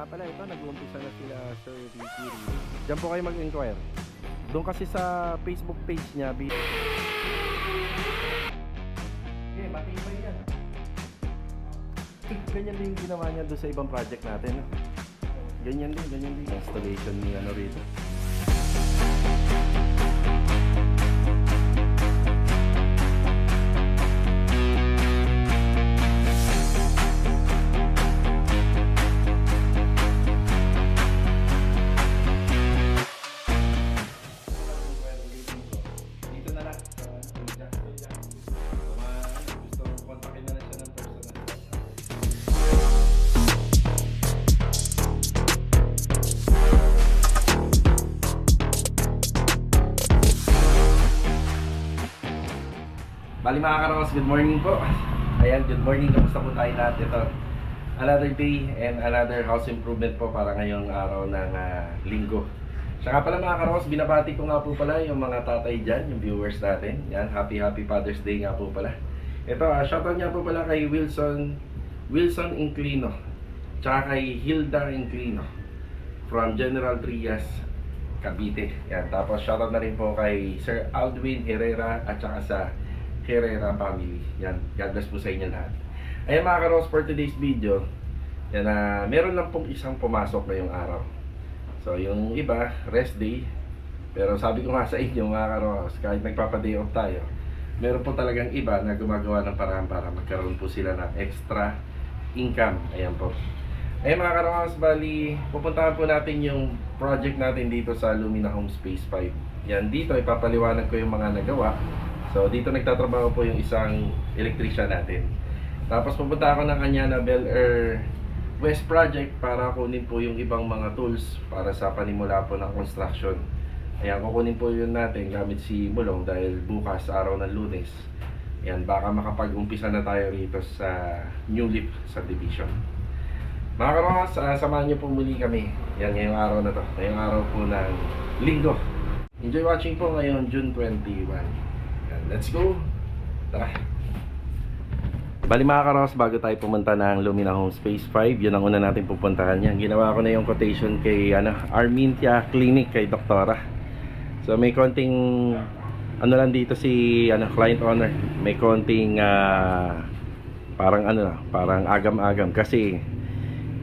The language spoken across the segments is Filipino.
Saka pala ito, nag-uumpisa na sila Sir Ricky. Diyan po kayo mag-inquire. Doon kasi sa Facebook page niya. Okay, matibay yan. Ganyan din yung ginawa niya doon sa ibang project natin. Ganyan din. Installation ni ano rito. Bali mga karos, good morning po. Ayan, good morning. Kamusta po tayo lahat? Ito, another day and another house improvement po para ngayong araw ng linggo. Saka pala mga karos, binabati ko nga po pala yung mga tatay dyan, yung viewers natin. Yan, happy Father's Day nga po pala. Ito, shoutout nga po pala kay Wilson Inclino, tsaka kay Hilda Inclino from General Trias, Cavite. Yan, tapos shoutout na rin po kay Sir Aldwin Herrera at saka sa Herrera family. Yan, God bless po sa inyo lahat. Ayan mga karos, for today's video, yan, meron lang pong isang pumasok ngayong araw. So yung iba, rest day. Pero sabi ko nga sa inyo mga karos, kahit nagpapa-day off tayo, meron po talagang iba na gumagawa ng paraan para magkaroon po sila ng extra income. Ayan po. Ayan mga karos, bali, pupuntahan po natin yung project natin dito sa Lumina Home Space 5. Yan, dito ipapaliwanag ko yung mga nagawa. So dito nagtatrabaho po yung isang electrician natin. Tapos pupunta ako ng kanya na Bel Air West Project para kunin po yung ibang mga tools para sa panimula po ng construction. Ayan, kukunin po yun natin gamit si Mulong dahil bukas araw ng Lunes. Ayan, baka makapag-umpisa na tayo rito sa New Leaf subdivision. Mga karos, samahan niyo po muli kami. Yan, ngayong araw na to. Ngayong araw po ng Linggo. Enjoy watching po ngayon, June 21. Let's go! Tara! Bali mga karos, bago tayo pumunta ng Lumina Home Space 5, yun ang una natin pupuntahan yan. Ginawa ko na yung quotation kay Armintia Clinic, kay Doktora. So may konting ano lang dito si client owner. May konting parang agam-agam kasi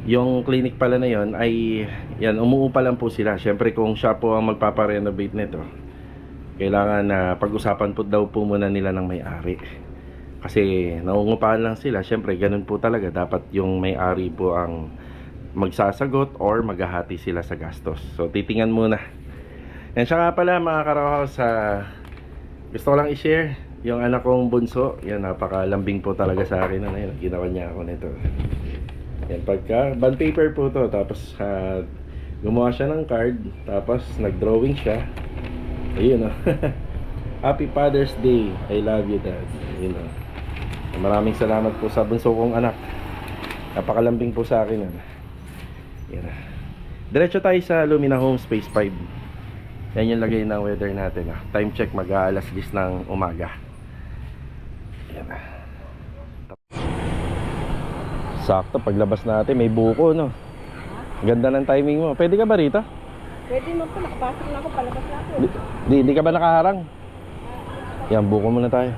yung clinic pala na yon ay yan, umuupa lang po sila. Syempre kung siya po ang magpapa-renovate nito, kailangan na pag-usapan po daw po muna nila ng may-ari. Kasi naungupahan lang sila. Siyempre, ganun po talaga. Dapat yung may-ari po ang magsasagot or maghahati sila sa gastos. So, titingan muna. Yan siya nga pala mga karohaws. Gusto ko lang i-share yung anak kong bunso. Yan, napakalambing po talaga sa akin. Ginawa niya ako nito. Yan, pagka bond paper po to. Tapos, gumawa siya ng card. Tapos, nag-drawing siya. Ayun, Happy Father's Day. I love you, Dad. Ayun, maraming salamat po sa bunso kong anak. Napakalambing po sa akin. Ayun, diretso tayo sa Lumina Home Space 5. Yan yung lagay ng weather natin. Time check, mag-aalas 10 ng umaga. Ayun. Sakto, paglabas natin may buko, no? Ganda ng timing mo. Pwede ka ba rito? Pwede mo po, nakapasok na ako, palabas na ako. Di ka ba nakaharang? Yan, buko muna tayo.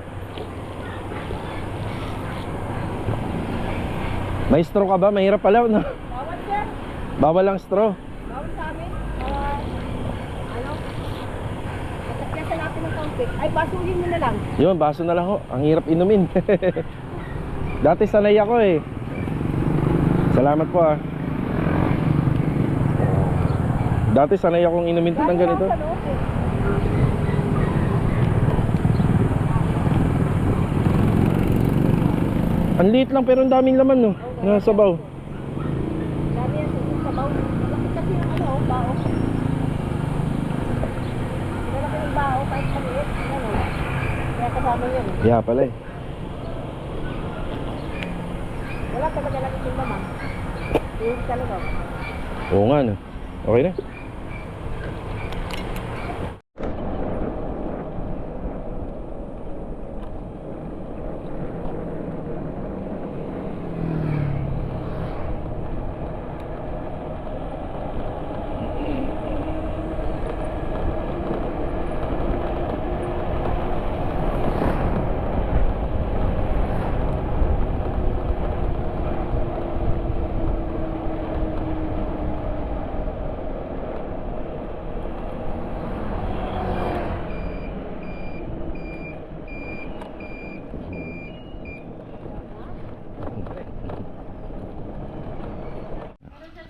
May straw ka ba? Mahirap pala, no? Bawal, sir. Bawal ang straw. Bawal sa amin. Masakyasan natin ng kaunti. Ay, basulin mo na lang. Yun, baso na lang ho. Ang hirap inumin. Dati sanay ako eh. Salamat po Dati sanay akong inumin ng ganito. Ang liit lang pero ang daming laman, no? Nasabaw. Dami yan sa sabaw. Malaki kasi yung bao. Malaki yung bao, kahit maliit. Kaya kasama yun. Yeah, pala eh. Wala talaga lang yung laman. Yung talaga. Oo nga, no? Okay na.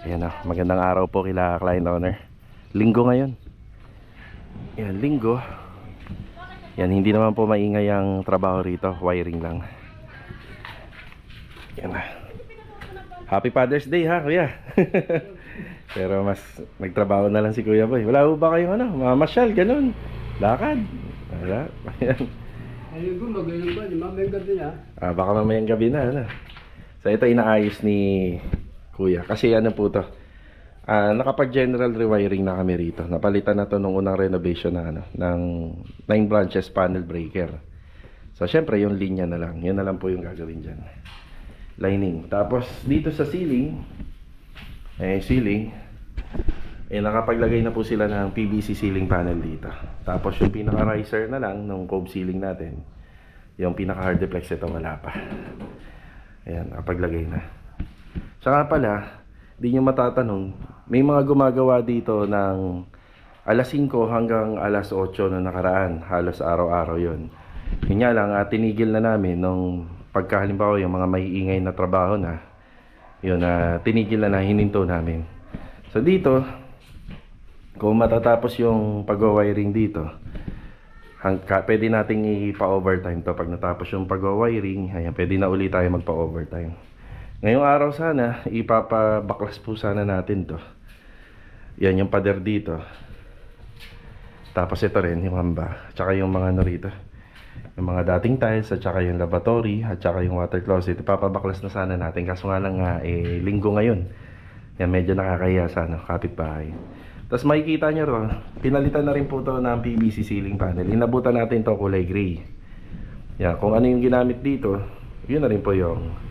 Ayan na, magandang araw po kila client owner. Linggo ngayon. Ayan, linggo. Yan, hindi naman po maingay ang trabaho rito, wiring lang. Ayan na. Happy Father's Day ha, kuya. Pero mas nagtrabaho na lang si kuya boy. Wala po ba kayong mamasyal, ganun? Lakad? Wala. Ayan. Ayun ko, magayon ba? Di mamayang gabi na. Baka mamayang gabi na. So ito inaayos ni kuya. Kasi ano po to, nakapag general rewiring na kami rito. Napalitan na to nung unang renovation na ng 9 branches panel breaker. So syempre yung linya na lang. Yun na lang po yung gagawin dyan. Lining. Tapos dito sa ceiling, nakapaglagay na po sila ng PVC ceiling panel dito. Tapos yung pinaka-riser na lang nung cove ceiling natin, yung pinaka-hard deflex ito wala pa. Ayan, nakapaglagay na. Saka pala, di nyo matatanong, may mga gumagawa dito ng alas 5 hanggang alas 8 na nakaraan. Halos araw-araw yun. Yun nga lang, tinigil na namin nung pagkahalimbawa yung mga maiingay na trabaho na, yun, tinigil na hininto namin. So dito, kung matatapos yung pag-wiring dito, pwede nating ipa-overtime to. Pag natapos yung pag-wiring, ayan, pwede na ulit tayo magpa-overtime. Ngayong araw sana, ipapabaklas po sana natin to. Yan yung pader dito. Tapos ito rin, yung hamba. Tsaka yung mga rito. Yung mga dating tiles, at tsaka yung lavatory, at tsaka yung water closet. Ipapabaklas na sana natin. Kaso nga lang linggo ngayon. Yan, medyo nakakahiya sana, kapitbahay. Tapos makikita nyo ro, pinalitan na rin po to ng PVC ceiling panel. Inabutan natin to kulay gray. Yan, kung ano yung ginamit dito, yun na rin po yung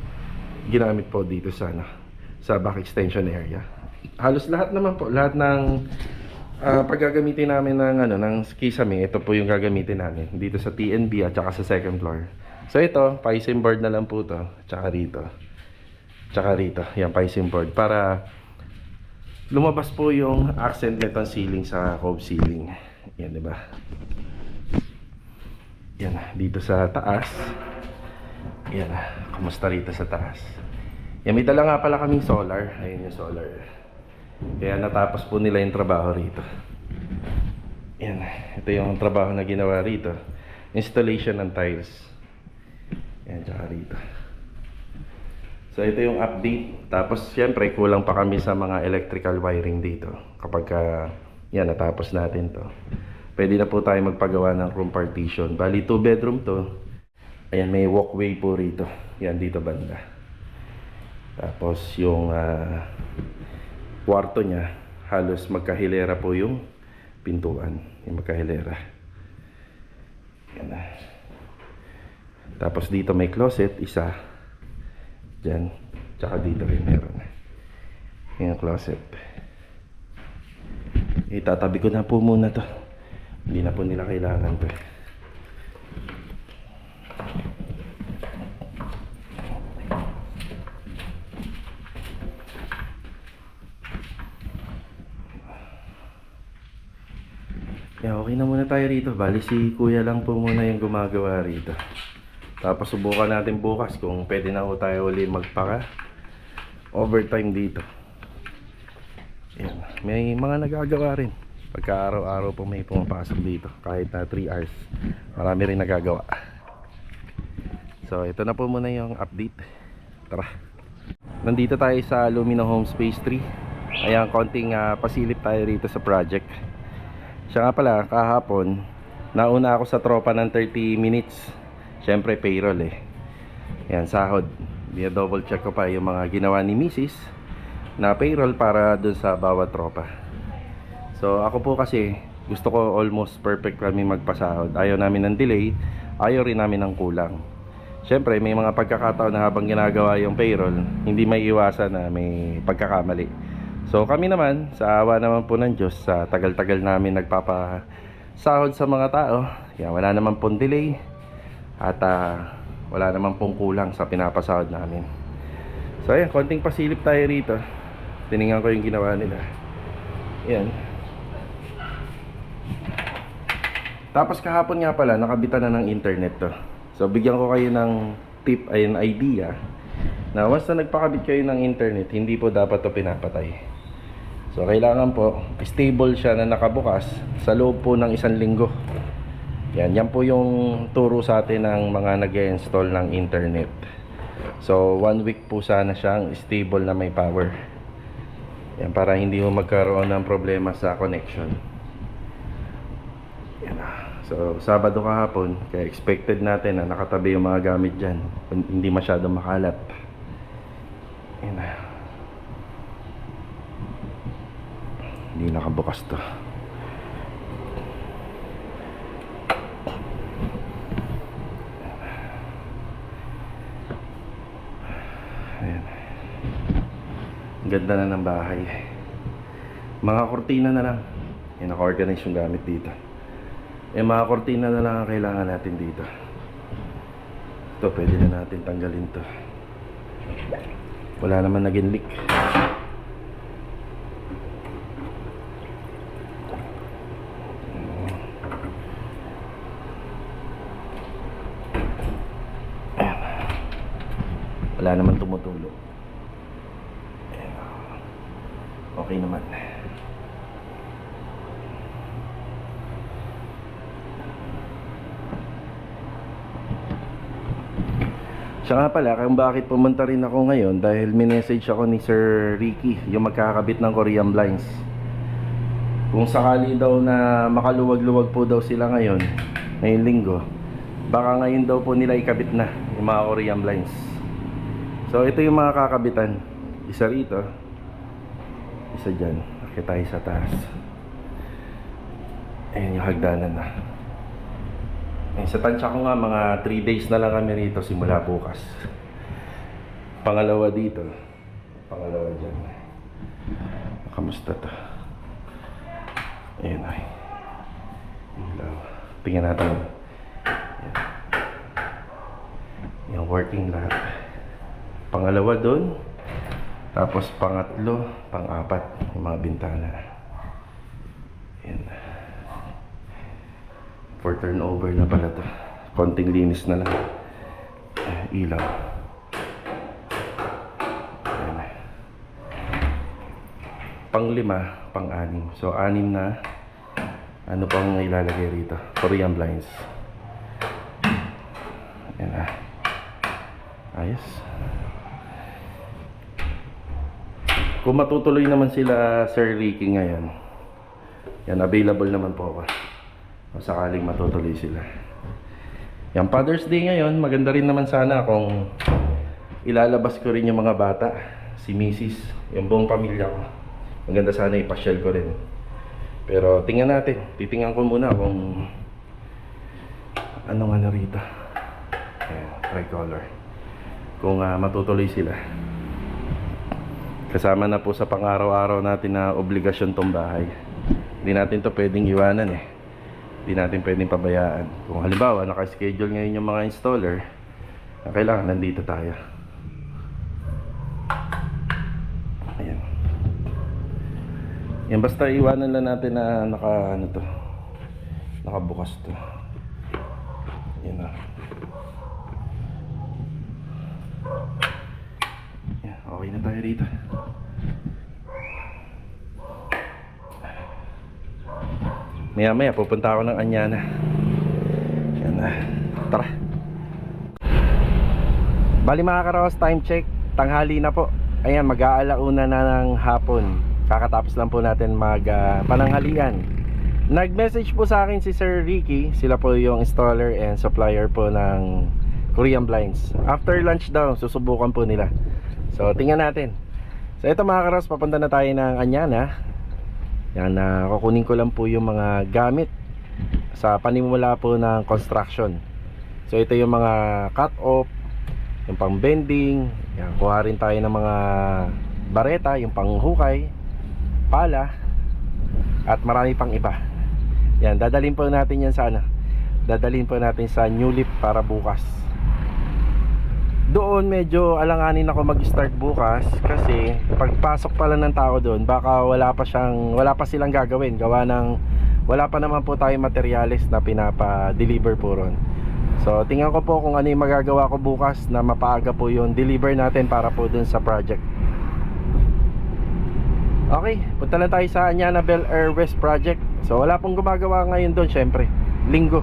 ginamit po dito sa back extension area. Halos lahat naman po, lahat ng paggagamitin namin ng kisame, ito po yung gagamitin namin dito sa TNB at saka sa second floor. So ito, paisim board na lang po to, tsaka rito. Tsaka rito, yan paisim board para lumabas po yung accent nitong ceiling sa cove ceiling. Yan, di ba? Yan, dito sa taas. Yan, kumusta rito sa taas. Yan, may dala nga pala kaming solar. Ayun yung solar. Kaya natapos po nila yung trabaho rito. Yan, ito yung trabaho na ginawa rito. Installation ng tiles. Yan, tsaka rito. So ito yung update. Tapos syempre kulang pa kami sa mga electrical wiring dito. Kapag yan, natapos natin to, pwede na po tayo magpagawa ng room partition. Bali 2 bedroom to. Ayan, may walkway po rito. Yan, dito banda. Tapos yung kwarto niya, halos magkahilera po yung pintuan. Yung magkahilera. Yan na. Tapos dito may closet, isa. Diyan. Tsaka dito rin meron. Yung closet. Itatabi ko na po muna to. Hindi na po nila kailangan to. Yeah, okay na muna tayo rito. Bali si kuya lang po muna yung gumagawa rito. Tapos subukan natin bukas kung pwede na po tayo ulit magpaka overtime dito. Yan. May mga nagagawa rin. Pagka araw-araw po may pumapasok dito. Kahit na 3 hours. Marami rin nagagawa. So ito na po muna yung update. Tara. Nandito tayo sa Lumina Home Space 3. Ayan, konting pasilip tayo rito sa project. Siya nga pala, kahapon nauna ako sa tropa ng 30 minutes. Siyempre payroll Yan, sahod. Double check ko pa yung mga ginawa ni Mrs. na payroll para dun sa bawat tropa. So ako po kasi gusto ko almost perfect kami magpasahod. Ayaw namin ng delay, ayaw rin namin ng kulang. Siyempre may mga pagkakataon na habang ginagawa yung payroll, hindi may iwasan na may pagkakamali. So kami naman, sa awa naman po ng Diyos, sa tagal-tagal namin nagpapasahod sa mga tao, yan, wala naman pong delay at wala naman pong kulang sa pinapasahod namin. So ayan, konting pasilip tayo rito. Tiningnan ko yung ginawa nila. Yan. Tapos kahapon nga pala, nakabitan na ng internet to. So bigyan ko kayo ng tip, ay an idea. Na once na nagpakabit kayo ng internet, hindi po dapat to pinapatay. So kailangan po stable siya na nakabukas sa loob po ng 1 linggo. Yan po yung turo sa atin ng mga nag-install ng internet. So 1 week po sana siyang stable na may power. Yan, para hindi mo magkaroon ng problema sa connection. Yan na. So Sabado kahapon, kaya expected natin na nakatabi yung mga gamit dyan, hindi masyadong makalat. Yan na. Hindi nakabukas to. Ayan. Ganda na ng bahay. Mga kortina na lang. Yan, naka-organize yung gamit dito. Mga kortina na lang ang kailangan natin dito. Ito, pwede na natin tanggalin to. Wala naman naging leak. Wala naman tumutulo. Ayan. Okay naman. Siya nga pala, kung bakit pumunta rin ako ngayon, dahil minessage ako ni Sir Ricky, yung magkakabit ng Korean blinds. Kung sakali daw na makaluwag-luwag po daw sila ngayong linggo, baka ngayon daw po nila ikabit na yung mga Korean blinds. So ito yung mga kakabitan. Isa rito, isa dyan. Akit tayo sa taas. Ayan yung hagdanan na. Sa tansya ko nga, mga 3 days na lang kami rito simula bukas. Pangalawa dito, pangalawa dyan. Kamusta to? Ayan ay. Tingnan natin. Ayan. Yung working lahat. Pangalawa doon. Tapos pangatlo, pang-apat yung mga bintana. Ayan. For turnover na pala to. Konting linis na lang. Ilaw. Ayan. Pang-5, pang-6. So 6 na. Ano pang ilalagay rito? Korean blinds. Ayan na. Ayos. Kung matutuloy naman sila Sir Ricky ngayon, yan, available naman po ako kung sakaling matutuloy sila. Yan, Father's Day ngayon, maganda rin naman sana kung ilalabas ko rin yung mga bata, si Mrs., yung buong pamilya ko. Maganda sana ipasyal ko rin. Pero tingnan natin, titingnan ko muna kung anong ano rito. Ayan, tricolor. Kung matutuloy sila. Kasama na po sa pang-araw-araw natin na obligasyon tong bahay. Hindi natin to pwedeng iwanan eh. Hindi natin pwedeng pabayaan. Kung halimbawa naka-schedule ngayon yung mga installer, kailangan nandito tayo. Ayan. Yan, basta iwanan lang natin na nakabukas to. Yan na. Yan, okay na tayo dito. Maya-maya pupunta ako ng Anyana. Yan na. Tara. Bali mga karaos, time check. Tanghali na po. Ayan, mag-aalauna na ng hapon. Kakatapos lang po natin pananghalian. Nag-message po sa akin si Sir Ricky. Sila po yung installer and supplier po ng Korean blinds. After lunch daw, susubukan po nila. So, tingnan natin. So, ito mga karaos, papunta na tayo ng Anyana. Yan, kukunin ko lang po yung mga gamit sa panimula po ng construction. So ito yung mga cut-off, yung pang bending. Yan, kuha rin tayo ng mga bareta, yung panghukay, pala, at marami pang iba. Yan, dadalhin po natin yan sa dadalhin po natin sa new lift para bukas. Doon medyo alanganin ako mag-start bukas kasi pagpasok pa lang ng tao doon, baka wala pa silang gagawin, gawa ng wala pa naman po tayong materyales na pinapa-deliver po ron. So tingnan ko po kung ano yung magagawa ko bukas na mapaaga po yung deliver natin para po dun sa project. Okay, punta na tayo sa Annabel Air West Project. So wala pong gumagawa ngayon doon, syempre linggo.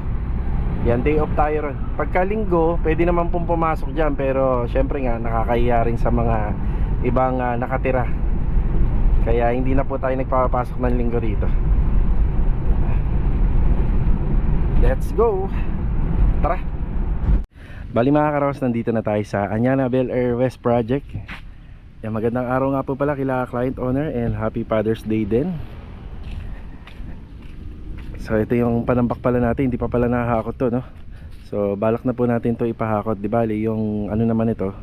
Yan, day off tayo ron. Pagka linggo, pwede naman pong pumasok dyan. Pero syempre nga, nakakahiya rin sa mga ibang nakatira. Kaya hindi na po tayo nagpapasok ng linggo rito. Let's go! Tara! Bali mga karaos, nandito na tayo sa Annabel Air West Project. Yan, magandang araw nga po pala kila client owner and happy Father's Day din. So ito yung panambak pala natin, hindi pa pala nakahakot to, no? So balak na po natin to ipahakot. Di bali yung ano naman ito,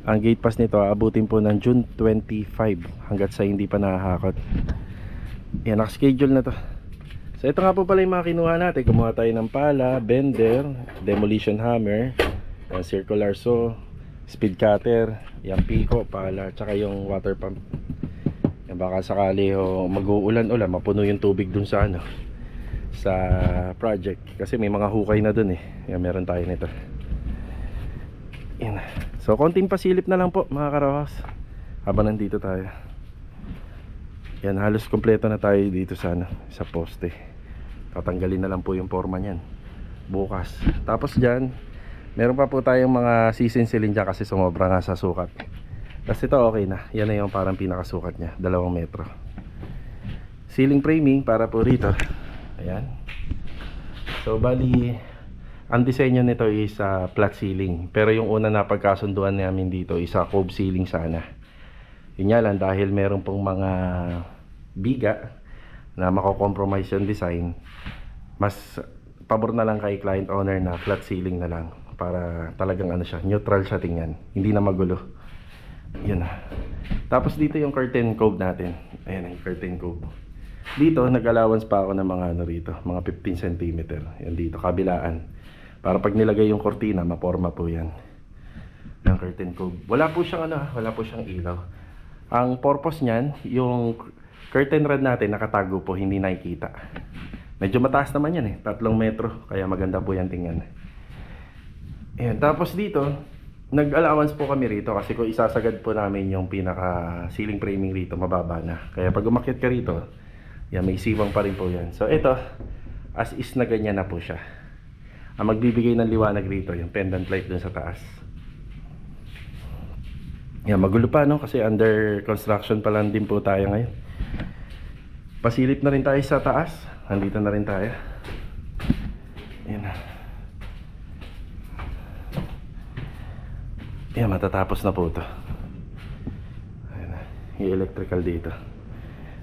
ang gate pass nito abutin po ng June 25 hanggat sa hindi pa nakahakot. Yan, nakaschedule na to. So ito nga po pala yung mga kinuha natin. Kumuha tayo ng pala, bender, demolition hammer, circular saw, speed cutter, yung piko, pala, tsaka yung water pump. Yan, baka sakali mag-uulan-ulan, mapuno yung tubig dun sa ano, sa project. Kasi may mga hukay na dun eh. Yan, meron tayo nito. Yan. So konting pasilip na lang po mga karawas habang nandito tayo. Yan, halos kompleto na tayo dito sa ano, sa poste. Tatanggalin na lang po yung forma niyan bukas. Tapos dyan meron pa po tayong mga sisinsilin dyan kasi sumobra nga sa sukat. Tapos ito okay na. Yan na yung parang pinakasukat nya, 2 metro. Ceiling framing para po rito. Ayan. So bali ang disenyo nito is flat ceiling. Pero yung una na pagkasunduan namin dito is cove ceiling sana. Yun nga lang, dahil meron pong mga biga na mako-compromise yung design, mas pabor na lang kay client owner na flat ceiling na lang. Para talagang ano siya, neutral siya tingnan, hindi na magulo. Yun na. Tapos dito yung curtain cove natin. Ayan yung curtain cove. Dito nag-allowance pa ako ng mga ano rito, mga 15 cm. Yan dito, kabilaan. Para pag nilagay yung kortina, maporma po yan. Yung curtain cove. Wala po siyang ano, wala po siyang ilaw. Ang purpose niyan, yung curtain rod natin nakatago po, hindi nakikita. Medyo mataas naman yan eh, 3 metro. Kaya maganda po yan tingnan. Ayan, tapos dito nag-allowance po kami rito kasi kung isasagad po namin yung pinaka ceiling framing rito, mababa na. Kaya pag umakyat ka rito, yan, may siwang pa rin po yan. So ito, as is na ganyan na po siya. Ang magbibigay ng liwanag rito, yung pendant light dun sa taas. Yan, magulo pa no, kasi under construction pa lang din po tayo ngayon. Pasilip na rin tayo sa taas. Nandito na rin tayo. Yan. Yan, matatapos na po ito. Ayan na, yung electrical dito.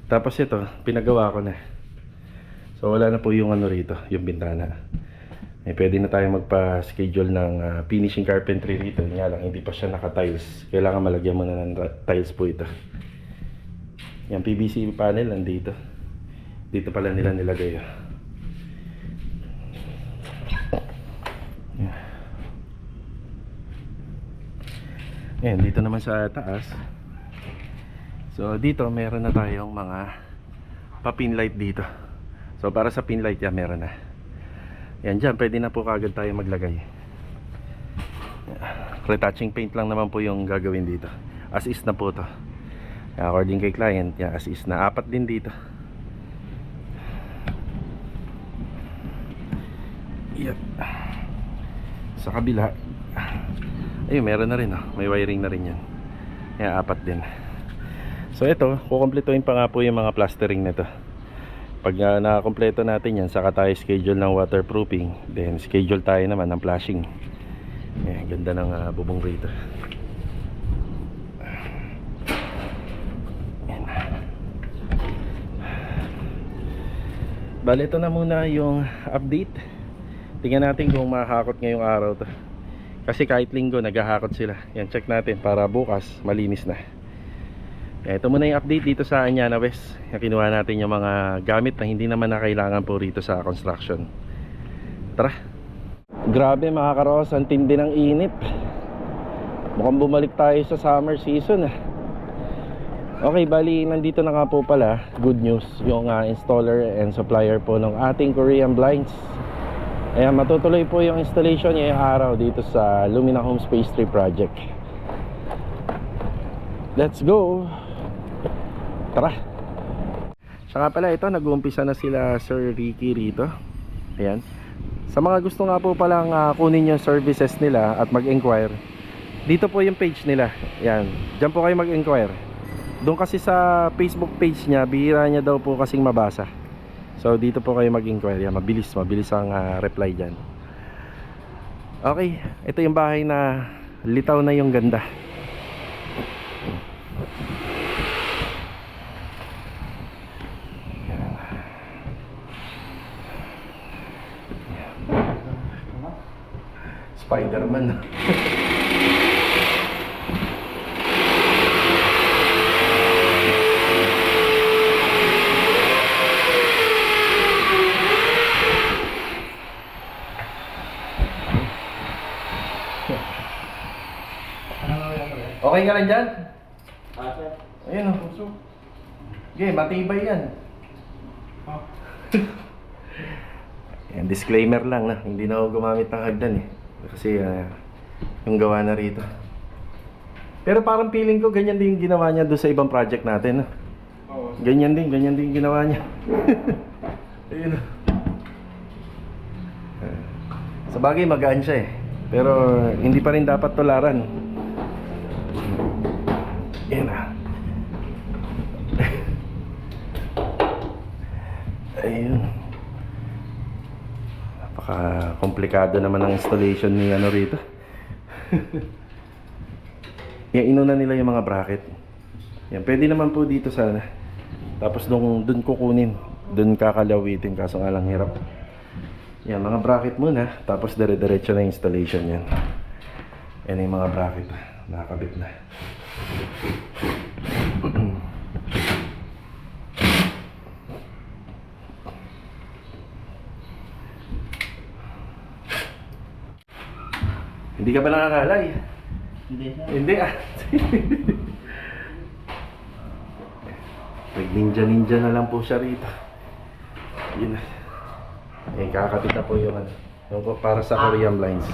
Tapos ito, pinagawa ko na. So wala na po yung ano rito, yung bintana. Eh, pwede na tayo magpa-schedule ng finishing carpentry rito. Nga lang, hindi pa siya naka-tiles. Kailangan malagyan mo na ng tiles po ito. Yung PVC panel nandito. Dito pala nila nilagay. Ayan, dito naman sa taas. So dito meron na tayong mga pa-pin light dito. So para sa pin light yan, meron na. Yan, dyan pwede na po kagad tayo maglagay. Retouching paint lang naman po yung gagawin dito. As is na po to. According kay client, yan, as is na. 4 din dito. Yep. Sa kabila, ayun, meron na rin, oh. May wiring na rin yan. Yan, 4 din. So ito, kukumpletuhin pa nga po yung mga plastering nito. Pag nakakompleto natin yan, saka tayo schedule ng waterproofing. Then schedule tayo naman ng flashing. Yan, ganda ng bubong rito. Yan. Bale, ito na muna yung update. Tingnan natin kung makakakot ngayong araw to. Kasi kahit linggo naghahakot sila. Yan, check natin para bukas malinis na. Yan, ito muna yung update dito sa Anyana West. Yan, kinuha natin yung mga gamit na hindi naman na kailangan po rito sa construction. Tara. Grabe mga karos, ang tindi ng init. Mukhang bumalik tayo sa summer season. Okay, bali nandito na nga po pala. Good news, yung installer and supplier po ng ating Korean blinds. Ayan, matutuloy po yung installation ngayong araw dito sa Lumina Homes Phase 3 project. Let's go! Tara! Saka pala ito, nag-uumpisa na sila Sir Ricky rito. Ayan. Sa mga gusto nga po palang kunin yung services nila at mag-inquire, dito po yung page nila. Ayan, diyan po kayo mag-inquire. Doon kasi sa Facebook page niya, bihira niya daw po kasing mabasa. So dito po kayo mag-inquire. Mabilis ang reply dyan. Okay, ito yung bahay na litaw na yung ganda. Spider-Man. Okay ka lang dyan? Ayun o. Okay, matibay yan. Yan, disclaimer lang na hindi na ako gumamit ng hagdan eh. Kasi yung gawa na rito. Pero parang feeling ko ganyan din yung ginawa niya doon sa ibang project natin. No? Ganyan din yung ginawa niya. Ayun o. Sa bagay magaan siya eh. Pero hindi pa rin dapat tularan. Yan na. Ayun. Napaka-komplikado naman ang installation ni ano rito. Yan, inuna nila yung mga bracket. Yan, pwede naman po dito sana. Tapos dun kukunin. Dun kakalawitin, kaso nga lang hirap. Yan, mga bracket muna. Tapos dire-diretso na installation yan. Yan yung mga bracket. Nakakabit na. Hindi ka ba nakakalay? Hindi ah. Nag-ninja na lang po siya rito. Yun na. Eh, kakapit na po yung para sa Korean blinds.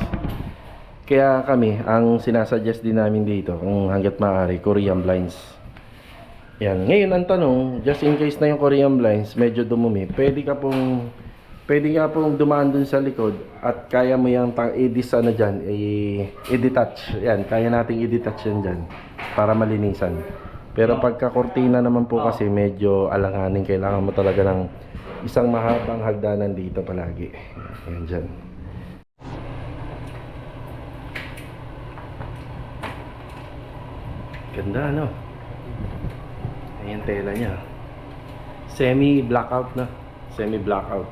Kaya kami, ang sinasuggest din namin dito, kung hanggat maaari, Korean blinds. Yan. Ngayon, ang tanong, just in case na yung Korean blinds medyo dumumi, pwede ka pong dumaan dun sa likod at kaya mo yung i-detach. Yan, kaya nating i-detach yan dyan para malinisan. Pero pagka kortina naman po kasi medyo alanganin, kailangan mo talaga ng isang mahabang hagdanan dito palagi. Yan dyan. Ganda no? Ayan tela niya. Semi-blackout na. Semi-blackout.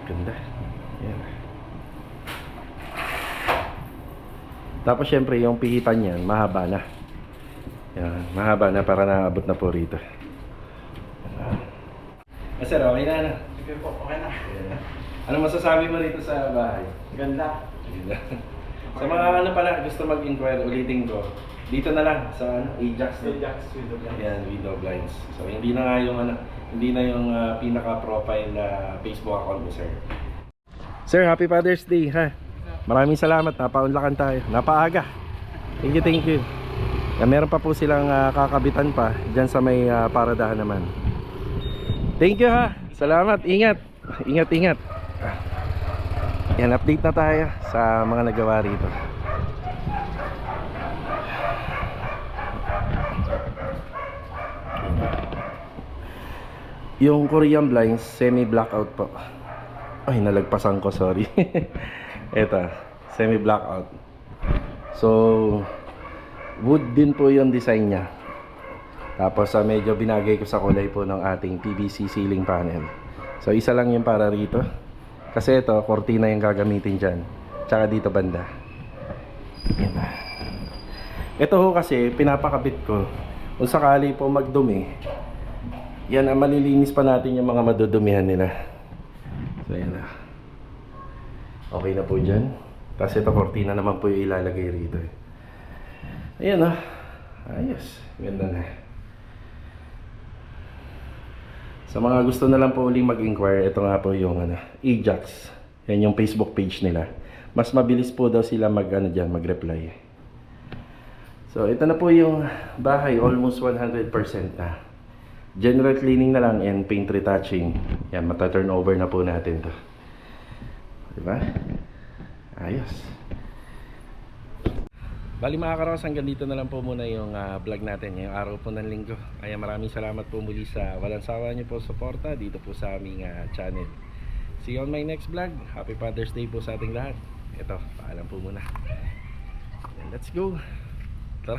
Ganda. Ayan. Tapos syempre yung pihitan niyan mahaba na. Yan, mahaba na para naabot na po rito. Sir, okay na na? Sige po, okay na. Ano masasabi mo rito sa bahay? Ganda. Ganda. Sa mga ano pala gusto mag-inquire, ulitin ko. Dito na lang sa Ajax. Ajax window blinds. Yan, window blinds. So hindi na nga yung hindi na yung pinaka-profile na Facebook account ni sir. Sir, happy Father's Day ha. Maraming salamat, napaunlakan tayo. Napaaga. Thank you. Meron pa po silang kakabitan pa diyan sa may paradahan naman. Thank you ha. Salamat. Ingat. Ingat. Yan, update na tayo sa mga nagawa rito. Yung Korean blinds, semi-blackout po. Ay, nalagpasan ko, sorry. Ito, semi-blackout. So, wood din po yung design niya. Tapos, medyo binagay ko sa kulay po ng ating PVC ceiling panel. So, isa lang yung para rito. Kasi ito, kortina yung gagamitin dyan. Tsaka dito banda. Yan. Ito ho kasi, pinapakabit ko. Kung sakali po magdumi, yan, malilinis pa natin yung mga madudumihan nila. So, yan na. Okay na po dyan. Tapos ito, kortina naman po yung ilalagay rito. Ayan o. Ayos. Ganda na. Sa mga gusto na lang po uling mag-inquire, ito nga po yung Ajax. Yan yung Facebook page nila. Mas mabilis po daw sila mag-reply. So, ito na po yung bahay, almost 100% na. General cleaning na lang and paint retouching. Yan, mata-turnover na po natin to. Diba? Ayos. Bali mga karos, hanggang dito na lang po muna yung vlog natin ngayong araw po ng linggo. Kaya maraming salamat po muli sa walang sawa niyo po suporta dito po sa aming channel. See you on my next vlog. Happy Father's Day po sa ating lahat. Ito, paalam po muna. And let's go. Tara.